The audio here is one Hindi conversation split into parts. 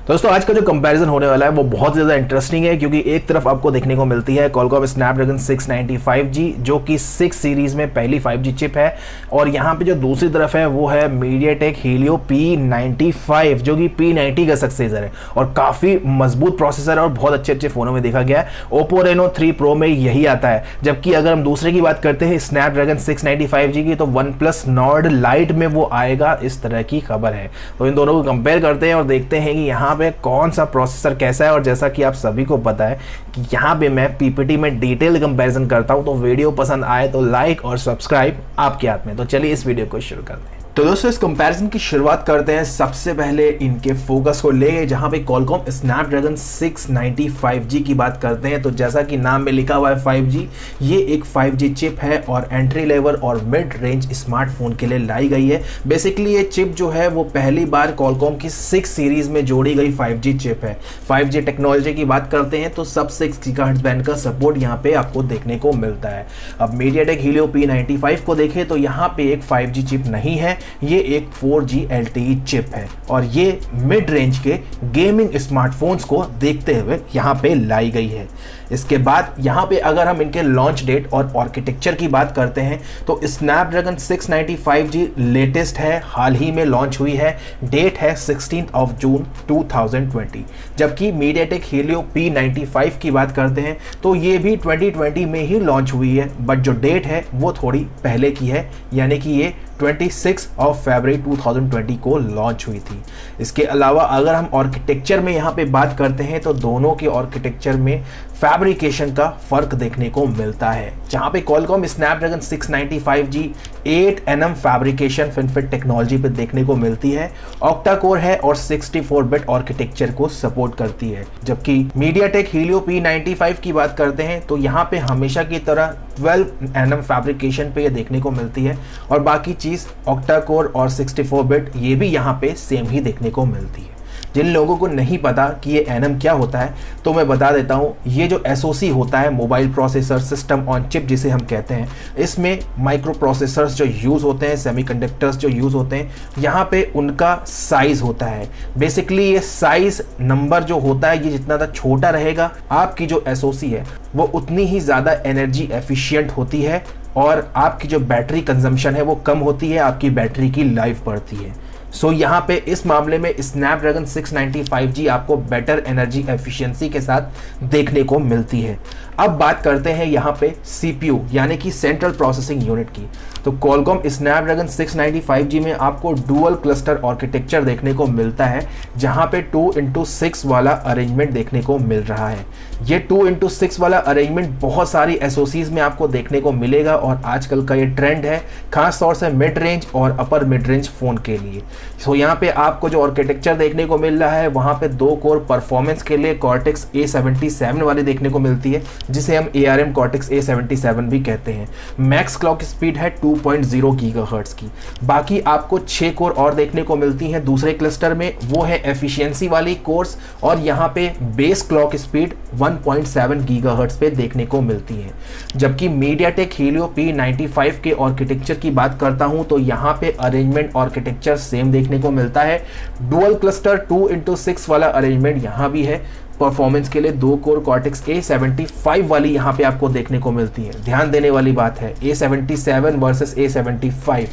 दोस्तों आज का जो कंपैरिजन होने वाला है वो बहुत ज़्यादा इंटरेस्टिंग है, क्योंकि एक तरफ आपको देखने को मिलती है Qualcomm Snapdragon 695G जो कि 6 सीरीज़ में पहली 5G चिप है, और यहाँ पे जो दूसरी तरफ है वो है MediaTek Helio P95 जो कि P90 का सक्सेसर है और काफ़ी मजबूत प्रोसेसर है और बहुत अच्छे अच्छे फ़ोनों में देखा गया है। Oppo Reno 3 Pro में यही आता है। जबकि अगर हम दूसरे की बात करते हैं Snapdragon 695G की, तो OnePlus Nord Lite में वो आएगा, इस तरह की खबर है। तो इन दोनों को कंपेयर करते हैं और देखते हैं कि यहाँ पे कौन सा प्रोसेसर कैसा है। और जैसा कि आप सभी को पता है कि यहाँ पे मैं पीपीटी में डिटेल कंपैरिजन करता हूँ, तो वीडियो पसंद आए तो लाइक और सब्सक्राइब आपके हाथ में। तो चलिए इस वीडियो को शुरू करते हैं। तो दोस्तों इस कंपैरिजन की शुरुआत करते हैं सबसे पहले इनके फोकस को ले, जहां पे Qualcomm Snapdragon 695G की बात करते हैं। तो जैसा कि नाम में लिखा हुआ है 5G, ये एक 5G चिप है और एंट्री लेवल और मिड रेंज स्मार्टफोन के लिए लाई गई है। बेसिकली ये चिप जो है वो पहली बार Qualcomm की 6 सीरीज में जोड़ी गई 5G चिप है। 5G टेक्नोलॉजी की बात करते हैं तो सब 6 गीगाहर्ट्ज बैंड का सपोर्ट यहाँ पे आपको देखने को मिलता है। अब MediaTek Helio P95 को देखें तो यहाँ पे एक 5G चिप नहीं है, ये एक 4G LTE चिप है और ये मिड रेंज के गेमिंग स्मार्टफोन्स को देखते हुए यहाँ पे लाई गई है। इसके बाद यहाँ पे अगर हम इनके लॉन्च डेट और आर्किटेक्चर की बात करते हैं तो Snapdragon 695G लेटेस्ट है, हाल ही में लॉन्च हुई है, डेट है 16 जून 2020। जबकि MediaTek Helio P95 की बात करते हैं तो ये भी 2020 में ही लॉन्च हुई है, बट जो डेट है वो थोड़ी पहले की है, यानी कि ये 26 फरवरी 2020 को लॉन्च हुई थी। इसके अलावा अगर हम आर्किटेक्चर में यहाँ पे बात करते हैं तो दोनों के आर्किटेक्चर में फैब्रिकेशन का फर्क देखने को मिलता है, जहाँ पे Qualcomm Snapdragon 695G 8nm fabrication FinFET technology पे देखने को मिलती है, ऑक्टा कोर है और 64 बिट आर्किटेक्चर को सपोर्ट करती है। जबकि MediaTek Helio P95 की बात करते हैं तो यहाँ पे हमेशा की तरह 12nm फैब्रिकेशन पे ये देखने को मिलती है और बाकी चीज़ ऑक्टा कोर और 64 बिट ये भी यहाँ पे सेम ही देखने को मिलती है। जिन लोगों को नहीं पता कि ये एनएम क्या होता है तो मैं बता देता हूँ, ये जो एसओसी होता है, mobile processor system on chip जिसे हम कहते हैं, इसमें माइक्रो प्रोसेसर्स जो यूज़ होते हैं, सेमीकंडक्टर्स जो यूज़ होते हैं, यहाँ पे उनका साइज़ होता है। बेसिकली ये साइज़ नंबर जो होता है, ये जितना ज़्यादा छोटा रहेगा आपकी जो एसओसी है वो उतनी ही ज़्यादा एनर्जी एफिशिएंट होती है और आपकी जो बैटरी कंजम्पशन है वो कम होती है, आपकी बैटरी की लाइफ बढ़ती है। सो यहाँ पे इस मामले में Snapdragon 695G आपको बेटर एनर्जी एफिशिएंसी के साथ देखने को मिलती है। अब बात करते हैं यहाँ पे CPU यानी कि सेंट्रल प्रोसेसिंग यूनिट की। तो Qualcomm Snapdragon 695G में आपको डुअल क्लस्टर आर्किटेक्चर देखने को मिलता है, जहाँ पे 2x6 वाला अरेंजमेंट देखने को मिल रहा है। ये 2x6 वाला अरेंजमेंट बहुत सारी एसओसीज में आपको देखने को मिलेगा और आजकल का ये ट्रेंड है, खास तौर से मिड रेंज और अपर मिड रेंज फ़ोन के लिए। सो यहाँ पे आपको जो आर्किटेक्चर देखने को मिल रहा है वहाँ पे 2 कोर परफॉर्मेंस के लिए Cortex A77 वाली देखने को मिलती है, जिसे हम ARM Cortex A77 भी कहते हैं। मैक्स क्लॉक स्पीड है 2.0 गीगाहर्ट्ज की। बाकी आपको 6 कोर और देखने को मिलती हैं दूसरे क्लस्टर में, वो है एफिशिएंसी वाली कोर्स और यहाँ पे बेस क्लॉक स्पीड 1.7 गीगाहर्ट्ज पे देखने को मिलती है। जबकि MediaTek Helio P95 के आर्किटेक्चर की बात करता हूँ तो यहाँ पे अरेंजमेंट आर्किटेक्चर सेम देखने को मिलता है। डुअल क्लस्टर 2x6 वाला अरेंजमेंट यहाँ भी है। परफॉर्मेंस के लिए 2 कोर Cortex A75 वाली यहाँ पे आपको देखने को मिलती है। ध्यान देने वाली बात है, A77 वर्सेस A75,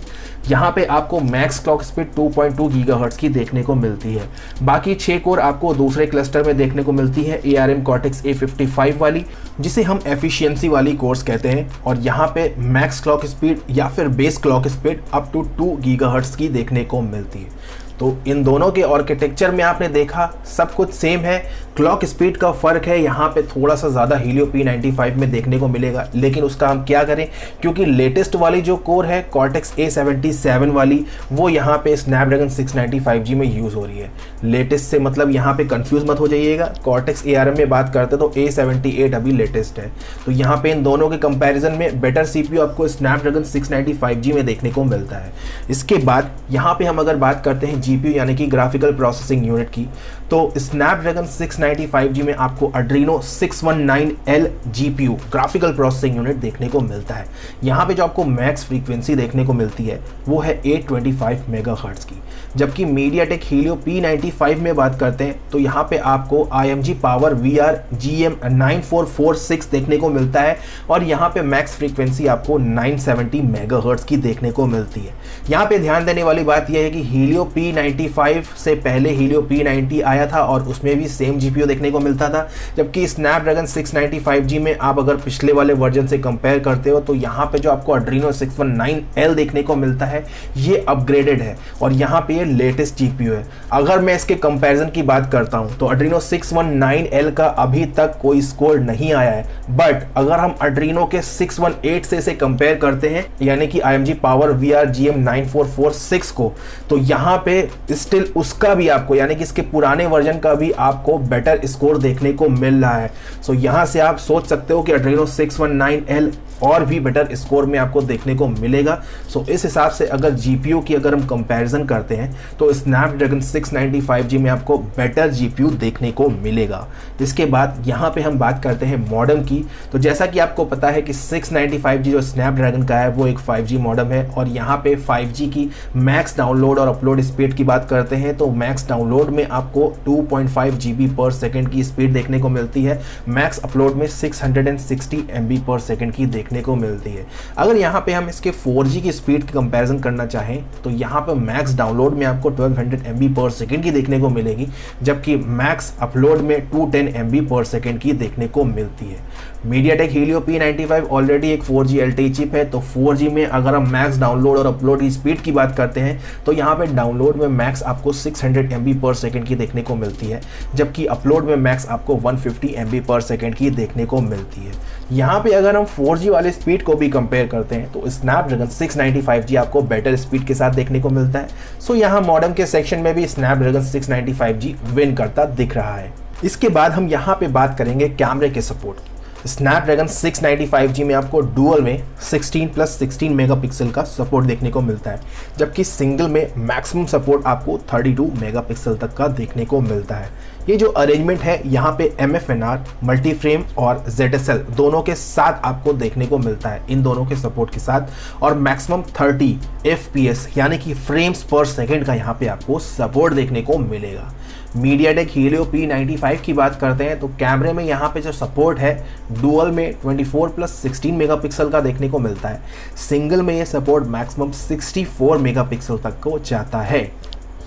यहाँ पे आपको मैक्स क्लॉक स्पीड 2.2 गीगाहर्ट्ज की देखने को मिलती है। बाकी 6 कोर आपको दूसरे क्लस्टर में देखने को मिलती है, ARM Cortex A55 वाली, जिसे हम एफिशिएंसी वाली कोर्स कहते हैं, और यहाँ पे मैक्स क्लॉक स्पीड या फिर base clock speed up to 2 gigahertz की देखने को मिलती है। तो इन दोनों के आर्किटेक्चर में आपने देखा सब कुछ सेम है, क्लॉक स्पीड का फ़र्क है यहाँ पे थोड़ा सा ज़्यादा Helio P95 में देखने को मिलेगा, लेकिन उसका हम क्या करें, क्योंकि लेटेस्ट वाली जो कोर है Cortex A77 वाली, वो यहाँ पे Snapdragon 695G में यूज़ हो रही है। लेटेस्ट से मतलब यहाँ पे कंफ्यूज मत हो जाइएगा, Cortex ARM में बात करते तो A78 अभी लेटेस्ट है। तो यहाँ पे इन दोनों के कंपैरिजन में बेटर CPU आपको Snapdragon 695G में देखने को मिलता है। इसके बाद यहाँ पे हम अगर बात करते हैं GPU यानी कि ग्राफिकल प्रोसेसिंग यूनिट की, तो स्नैपड्रैगन 695G में आपको Adreno 619L GPU graphical processing unit देखने को मिलता है। यहाँ पे जो आपको मैक्स फ्रीक्वेंसी देखने को मिलती है वो है 825 मेगाहर्ट्ज की, जबकि मीडियाटेक हीलियो P95 में बात करते हैं तो यहाँ पे आपको IMG पावर VR GM9446 देखने को मिलता है और यहाँ पे मैक्स फ्रीक्वेंसी आपको 970 मेगाहर्ट्ज की देखने को मिलती है। यहाँ पे ध्यान देने वाली बात यह है कि हीलियो P95 से पहले हीलियो P90 आया था और उसमें भी सेम GPU देखने को मिलता था, जबकि स्नैपड्रैगन 695G में आप अगर पिछले वाले वर्जन से कंपेयर करते हो तो यहाँ पे जो आपको Adreno 619L देखने को मिलता है ये अपग्रेडेड है और यहाँ पे ये लेटेस्ट GPU है। अगर मैं इसके कंपैरिजन की बात करता हूँ तो Adreno 619L का अभी तक कोई स्कोर नहीं आया है, बट अगर हम Adreno के 618 से इसे कंपेयर करते हैं यानी कि IMG पावर VR GM9446 को, तो यहाँ पे स्टिल उसका भी आपको यानी कि इसके पुराने वर्जन का भी आपको बेटर स्कोर देखने को मिल रहा है। सो यहाँ से आप सोच सकते हो कि Adreno 619L और भी बेटर स्कोर में आपको देखने को मिलेगा। सो इस हिसाब से अगर GPU की अगर हम कंपैरिजन करते हैं तो स्नैपड्रैगन 695G में आपको बेटर GPU देखने को मिलेगा। इसके बाद यहाँ पे हम बात करते हैं मॉडेम की। तो जैसा कि आपको पता है कि 695G जो स्नैपड्रैगन का है वो एक 5G मॉडेम है और यहाँ पे 5G की मैक्स डाउनलोड और अपलोड स्पीड की बात करते हैं तो मैक्स डाउनलोड में आपको 2.5 GB पर सेकेंड की स्पीड देखने को मिलती है, मैक्स अपलोड में 660 MB पर सेकेंड की देखने को मिलती है। अगर यहाँ पे हम इसके 4G की स्पीड की कंपैरिजन करना चाहें तो यहाँ पे मैक्स डाउनलोड में आपको 1200 MB पर सेकेंड की देखने को मिलेगी, जबकि मैक्स अपलोड में 210 MB पर सेकेंड की देखने को मिलती है। मीडियाटेक हीलियो P95 ऑलरेडी एक 4G LTE चिप है, तो 4G में अगर हम मैक्स डाउनलोड और अपलोड की स्पीड की बात करते हैं तो यहाँ पे डाउनलोड में मैक्स आपको 600 MB पर सेकेंड की देखने को मिलती है, जबकि अपलोड में मैक्स आपको 150 MB पर सेकेंड की देखने को मिलती है। यहाँ पे अगर हम 4G वाले स्पीड को भी कंपेयर करते हैं तो स्नैपड्रैगन 695G आपको बेटर स्पीड के साथ देखने को मिलता है। सो यहाँ मॉडेम के सेक्शन में भी स्नैपड्रैगन 695G विन करता दिख रहा है। इसके बाद हम यहाँ पे बात करेंगे कैमरे के सपोर्ट की। स्नैपड्रैगन 695G में आपको डुअल में 16+16 मेगापिक्सल का सपोर्ट देखने को मिलता है, जबकि सिंगल में मैक्सिमम सपोर्ट आपको 32 मेगापिक्सल तक का देखने को मिलता है। ये जो अरेंजमेंट है यहाँ पे MFNR, मल्टीफ्रेम और ZSL दोनों के साथ आपको देखने को मिलता है, इन दोनों के सपोर्ट के साथ, और मैक्सिमम 30 FPS यानी कि फ्रेम्स पर सेकेंड का यहाँ पे आपको सपोर्ट देखने को मिलेगा। मीडियाटेक हीलियो P95 की बात करते हैं तो कैमरे में यहाँ पे जो सपोर्ट है डुअल में 24+16 मेगापिक्सल का देखने को मिलता है, सिंगल में ये सपोर्ट मैक्सिमम 64 मेगापिक्सल तक को जाता है।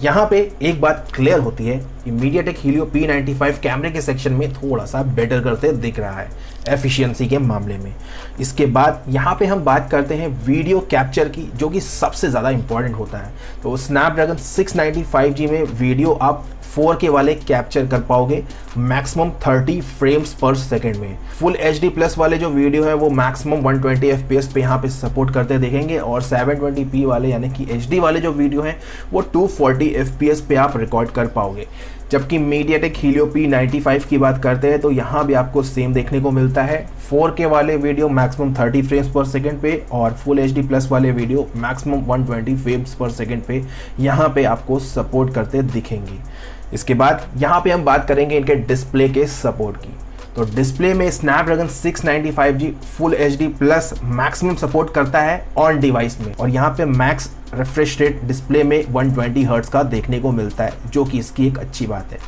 यहाँ पे एक बात क्लियर होती है कि मीडियाटेक हीलियो P95 कैमरे के सेक्शन में थोड़ा सा बेटर करते दिख रहा है एफिशिएंसी के मामले में। इसके बाद यहाँ पे हम बात करते हैं वीडियो कैप्चर की, जो कि सबसे ज़्यादा इंपॉर्टेंट होता है। तो स्नैपड्रैगन 695G में वीडियो आप 4K वाले कैप्चर कर पाओगे मैक्सिमम 30 फ्रेम्स पर सेकेंड में। फुल HD प्लस वाले जो वीडियो है वो मैक्सिमम 120 FPS पे यहाँ पे सपोर्ट करते देखेंगे, और 720p वाले यानी कि HD वाले जो वीडियो हैं वो 240 FPS पे आप रिकॉर्ड कर पाओगे। जबकि मीडियाटेक हीलियो P95 की बात करते हैं तो यहाँ भी आपको सेम देखने को मिलता है, 4K वाले वीडियो मैक्सिमम 30 फ्रेम्स पर सेकेंड पे और फुल HD प्लस वाले वीडियो मैक्सिमम 120 फ्रेम्स पर सेकेंड पे यहाँ पे आपको सपोर्ट करते दिखेंगे। इसके बाद यहाँ पे हम बात करेंगे इनके डिस्प्ले के सपोर्ट की। तो डिस्प्ले में Snapdragon 695G full HD plus maximum support करता है ऑन डिवाइस में, और यहाँ पे मैक्स रिफ्रेश रेट डिस्प्ले में 120 हर्ट्ज का देखने को मिलता है, जो कि इसकी एक अच्छी बात है।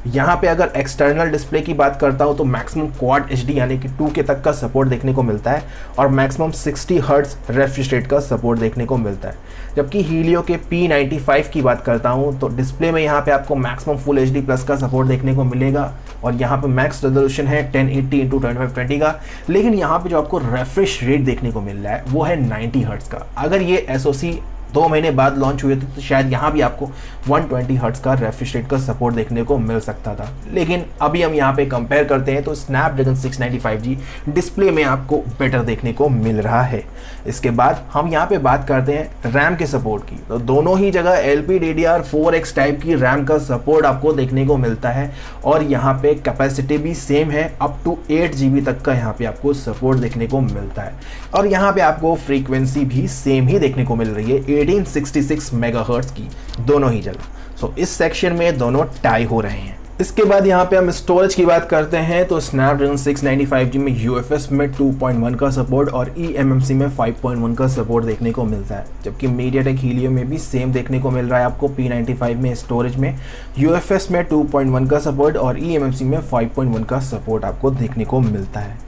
यहाँ पे अगर एक्सटर्नल डिस्प्ले की बात करता हूँ तो मैक्सिमम क्वाड HD यानी कि 2K तक का सपोर्ट देखने को मिलता है और मैक्सिमम 60 हर्ट्ज रिफ्रेश रेट का सपोर्ट देखने को मिलता है। जबकि हीलियो के P95 की बात करता हूँ तो डिस्प्ले में यहाँ पे आपको मैक्सिमम फुल HD प्लस का सपोर्ट देखने को मिलेगा, और यहाँ पे मैक्स रेजोल्यूशन है 1080x2520 का, लेकिन यहाँ पे जो आपको रिफ्रेश रेट देखने को मिल रहा है वो है 90 हर्ट्ज का। अगर ये SoC 2 महीने बाद लॉन्च हुए थे तो शायद यहाँ भी आपको 120 हर्ट्ज का रिफ्रेश रेट का सपोर्ट देखने को मिल सकता था, लेकिन अभी हम यहाँ पे कंपेयर करते हैं तो स्नैपड्रैगन 695G डिस्प्ले में आपको बेटर देखने को मिल रहा है। इसके बाद हम यहाँ पे बात करते हैं रैम के सपोर्ट की। तो दोनों ही जगह LPDDR4X टाइप की रैम का सपोर्ट आपको देखने को मिलता है, और यहाँ पे कैपेसिटी भी सेम है, अप टू 8 GB तक का यहाँ पे आपको सपोर्ट देखने को मिलता है, और यहाँ पे आपको फ्रीक्वेंसी भी सेम ही देखने को मिल रही है 1866 मेगाहर्ट्ज की दोनों ही जगह। सो इस सेक्शन में दोनों टाई हो रहे हैं। इसके बाद यहाँ पे हम स्टोरेज की बात करते हैं तो स्नैपड्रैगन 695G में UFS में 2.1 का सपोर्ट और eMMC में 5.1 का सपोर्ट देखने को मिलता है, जबकि मीडियाटेक हीलियो में भी सेम देखने को मिल रहा है आपको P95 में स्टोरेज में UFS में 2.1 का सपोर्ट और eMMC में 5.1 का सपोर्ट आपको देखने को मिलता है।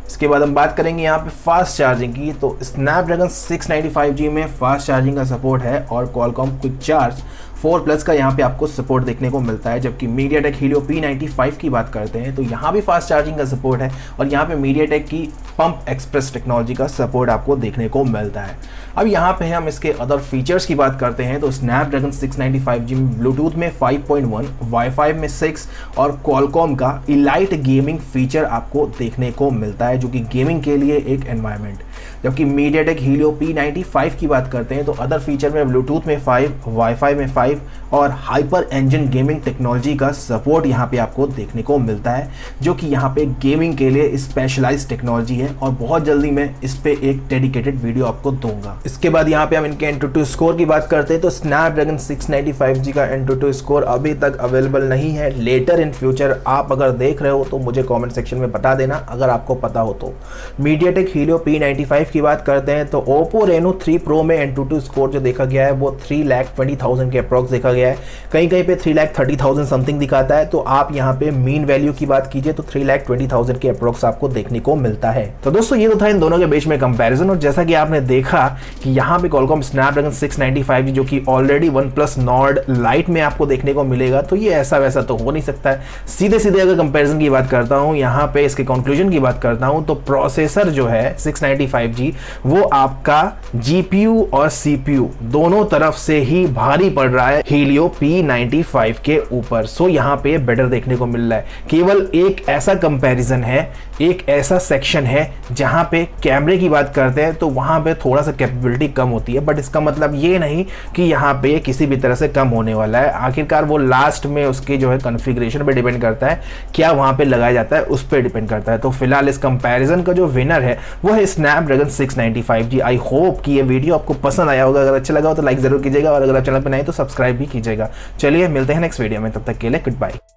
इसके बाद हम बात करेंगे यहाँ पे फास्ट चार्जिंग की, तो स्नैपड्रैगन 695G में फास्ट चार्जिंग का सपोर्ट है और क्वालकॉम क्विक चार्ज 4+ का यहाँ पे आपको सपोर्ट देखने को मिलता है, जबकि मीडियाटेक हीलियो P95 की बात करते हैं तो यहाँ भी फास्ट चार्जिंग का सपोर्ट है और यहाँ पे मीडियाटेक की पंप एक्सप्रेस टेक्नोलॉजी का सपोर्ट आपको देखने को मिलता है। अब यहाँ पे हम इसके अदर फीचर्स की बात करते हैं तो स्नैपड्रैगन 695G में ब्लूटूथ में 5.1, वाईफाई में 6 और क्वालकॉम का इलाइट गेमिंग फीचर आपको देखने को मिलता है, जो कि गेमिंग के लिए एक एनवायरनमेंट। जबकि मीडियाटेक हीलियो P95 की बात करते हैं तो अदर फीचर में ब्लूटूथ में 5, वाईफाई में 5 और हाइपर इंजन गेमिंग टेक्नोलॉजी का सपोर्ट यहाँ पे आपको देखने को मिलता है, जो कि यहाँ पे गेमिंग के लिए स्पेशलाइज्ड टेक्नोलॉजी है और बहुत जल्दी मैं इस पे एक डेडिकेटेड वीडियो आपको दूंगा। इसके बाद यहाँ पे हम इनके एंटूटू स्कोर की बात करते हैं तो स्नैपड्रैगन 695G का एंटूटू स्कोर अभी तक अवेलेबल नहीं है। लेटर इन फ्यूचर आप अगर देख रहे हो तो मुझे कॉमेंट सेक्शन में बता देना अगर आपको पता हो तो। मीडियाटेक हीलियो P95 की बात करते हैं तो Oppo Reno 3 Pro में एंटूटू स्कोर जो देखा गया है वो 3,20,000 के अप्रॉक्स देखा गया है, कहीं कहीं पे 3,30,000 समथिंग दिखाता है। तो आप यहाँ पे मीन वैल्यू की बात कीजिए तो 3,20,000 के अप्रॉक्स आपको देखने को मिलता है। तो दोस्तों ये तो था इन दोनों के बीच में कंपैरिजन, और जैसा कि आपने देखा कि यहाँ पे क्वालकॉम स्नैपड्रैगन 695G जो कि ऑलरेडी OnePlus Nord Lite में आपको देखने को मिलेगा, तो ये ऐसा वैसा तो हो नहीं सकता है। सीधे सीधे अगर कंपैरिजन की बात करता हूँ, यहाँ पे इसके कंक्लूजन की बात करता हूँ तो प्रोसेसर जो है 695G वो आपका GPU और CPU दोनों तरफ से ही भारी पड़ रहा है हीलियो P95 के ऊपर। सो यहाँ पे बेटर देखने को मिल रहा है। केवल एक ऐसा कंपैरिजन है, एक ऐसा सेक्शन है जहाँ पे कैमरे की बात करते हैं तो वहाँ पे थोड़ा सा कैपेबिलिटी कम होती है, बट इसका मतलब ये नहीं कि यहाँ पे किसी भी तरह से कम होने वाला है। आखिरकार वो लास्ट में उसके जो है कॉन्फ़िगरेशन पे डिपेंड करता है, क्या वहाँ पे लगाया जाता है उस पर डिपेंड करता है। तो फिलहाल इस कंपैरिजन का जो विनर है वो है स्नैपड्रैगन 695G। आई होप कि ये वीडियो आपको पसंद आया होगा। अगर अच्छा लगा हो तो लाइक जरूर कीजिएगा और अगर आप चैनल पर नए तो सब्सक्राइब भी कीजिएगा। चलिए मिलते हैं नेक्स्ट वीडियो में, तब तक के लिए गुड बाय।